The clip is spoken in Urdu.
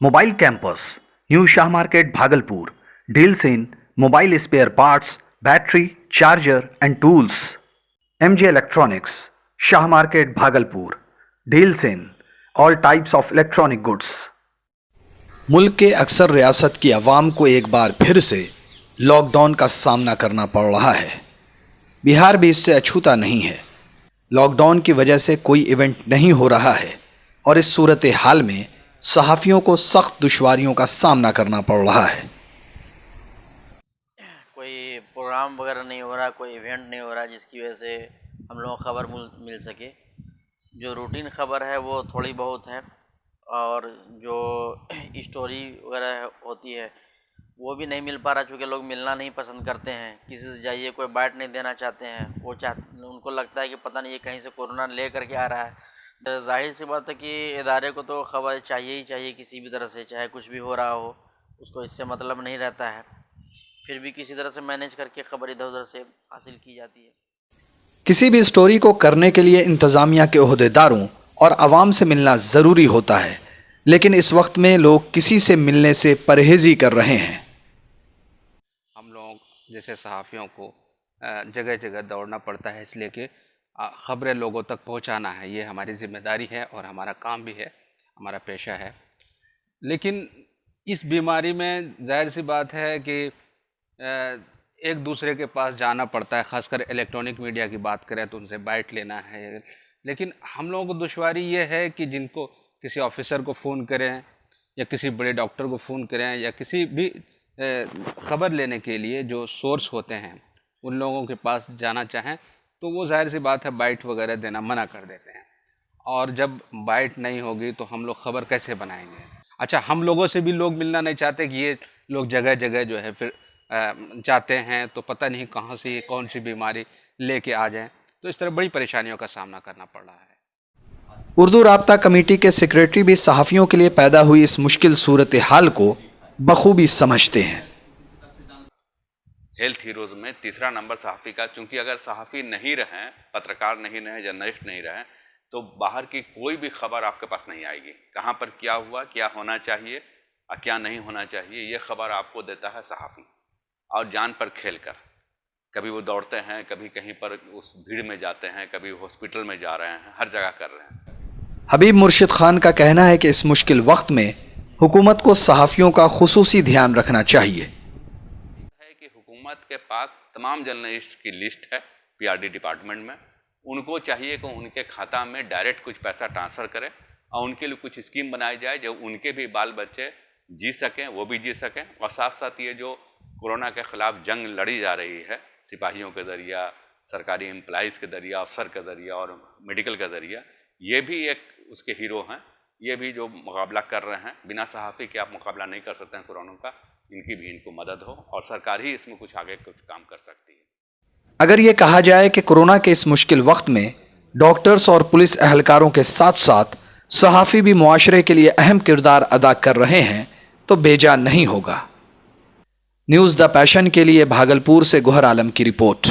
Mobile Campus, New Shah Market, Bhagalpur. Deals in mobile spare parts, battery, charger and tools. MJ Electronics, Shah Market, Bhagalpur. Deals in all types of electronic goods. ملک کے اکثر ریاست کی عوام کو ایک بار پھر سے لاک ڈاؤن کا سامنا کرنا پڑ رہا ہے۔ بہار بھی اس سے اچھوتا نہیں ہے۔ لاک ڈاؤن کی وجہ سے کوئی ایونٹ نہیں ہو رہا ہے اور اس صورتحال میں صحافیوں کو سخت دشواریوں کا سامنا کرنا پڑ رہا ہے۔ کوئی پروگرام وغیرہ نہیں ہو رہا، کوئی ایونٹ نہیں ہو رہا جس کی وجہ سے ہم لوگوں کو خبر مل سکے۔ جو روٹین خبر ہے وہ تھوڑی بہت ہے، اور جو اسٹوری وغیرہ ہوتی ہے وہ بھی نہیں مل پا رہا، چونکہ لوگ ملنا نہیں پسند کرتے ہیں۔ کسی سے جائیے کوئی بائٹ نہیں دینا چاہتے ہیں، ان کو لگتا ہے کہ پتہ نہیں یہ کہیں سے کورونا لے کر کے آ رہا ہے۔ ظاہر سی بات ہے کہ ادارے کو تو خبر چاہیے ہی چاہیے کسی بھی طرح سے، چاہے کچھ بھی ہو رہا ہو، اس کو اس سے مطلب نہیں رہتا ہے، پھر بھی کسی طرح سے مینیج کر کے خبر ادھر ادھر سے حاصل کی جاتی ہے۔ کسی بھی اسٹوری کو کرنے کے لیے انتظامیہ کے عہدیداروں اور عوام سے ملنا ضروری ہوتا ہے، لیکن اس وقت میں لوگ کسی سے ملنے سے پرہیزی کر رہے ہیں۔ ہم لوگ جیسے صحافیوں کو جگہ جگہ دوڑنا پڑتا ہے، اس لیے کہ خبریں لوگوں تک پہنچانا ہے، یہ ہماری ذمہ داری ہے اور ہمارا کام بھی ہے، ہمارا پیشہ ہے۔ لیکن اس بیماری میں ظاہر سی بات ہے کہ ایک دوسرے کے پاس جانا پڑتا ہے، خاص کر الیکٹرانک میڈیا کی بات کریں تو ان سے بائٹ لینا ہے۔ لیکن ہم لوگوں کو دشواری یہ ہے کہ جن کو کسی آفیسر کو فون کریں یا کسی بڑے ڈاکٹر کو فون کریں یا کسی بھی خبر لینے کے لیے جو سورس ہوتے ہیں ان لوگوں کے پاس جانا چاہیں تو وہ ظاہر سی بات ہے بائٹ وغیرہ دینا منع کر دیتے ہیں، اور جب بائٹ نہیں ہوگی تو ہم لوگ خبر کیسے بنائیں گے؟ اچھا، ہم لوگوں سے بھی لوگ ملنا نہیں چاہتے کہ یہ لوگ جگہ جگہ جو ہے پھر جاتے ہیں تو پتہ نہیں کہاں سے یہ کون سی بیماری لے کے آ جائیں، تو اس طرح بڑی پریشانیوں کا سامنا کرنا پڑ رہا ہے۔ اردو رابطہ کمیٹی کے سیکریٹری بھی صحافیوں کے لیے پیدا ہوئی اس مشکل صورتحال کو بخوبی سمجھتے ہیں۔ ہیلتھ ہیروز میں تیسرا نمبر صحافی کا، چونکہ اگر صحافی نہیں رہیں، پترکار نہیں رہیں، جرنلسٹ نہیں رہیں تو باہر کی کوئی بھی خبر آپ کے پاس نہیں آئے گی۔ کہاں پر کیا ہوا، کیا ہونا چاہیے اور کیا نہیں ہونا چاہیے، یہ خبر آپ کو دیتا ہے صحافی، اور جان پر کھیل کر۔ کبھی وہ دوڑتے ہیں، کبھی کہیں پر اس بھیڑ میں جاتے ہیں، کبھی ہاسپٹل میں جا رہے ہیں، ہر جگہ کر رہے ہیں۔ حبیب مرشد خان کا کہنا ہے کہ اس مشکل وقت میں حکومت کو صحافیوں کا خصوصی دھیان رکھنا چاہیے۔ کہ حکومت کے پاس تمام جرنلسٹ کی لسٹ ہے پی آر ڈی ڈپارٹمنٹ میں، ان کو چاہیے کہ ان کے کھاتہ میں ڈائریکٹ کچھ پیسہ ٹرانسفر کرے اور ان کے لیے کچھ اسکیم بنائی جائے جو ان کے بھی بال بچے جی سکیں، وہ بھی جی سکیں، اور ساتھ ساتھ یہ جو کورونا کے خلاف جنگ لڑی جا رہی ہے سپاہیوں کے ذریعہ، سرکاری امپلائیز کے ذریعہ، افسر کے ذریعہ اور میڈیکل کے ذریعہ، یہ بھی ایک اس کے ہیرو ہیں، یہ بھی جو مقابلہ کر رہے ہیں۔ بنا صحافی کے آپ مقابلہ نہیں کر سکتے ہیں کورونا کا، ان کی بھی ان کو مدد ہو، اور سرکار ہی اس میں کچھ آگے کچھ کام کر سکتی ہے۔ اگر یہ کہا جائے کہ کورونا کے اس مشکل وقت میں ڈاکٹرز اور پولیس اہلکاروں کے ساتھ ساتھ صحافی بھی معاشرے کے لیے اہم کردار ادا کر رہے ہیں تو بے جان نہیں ہوگا۔ نیوز دا پیشن کے لیے بھاگلپور سے گوہر عالم کی رپورٹ۔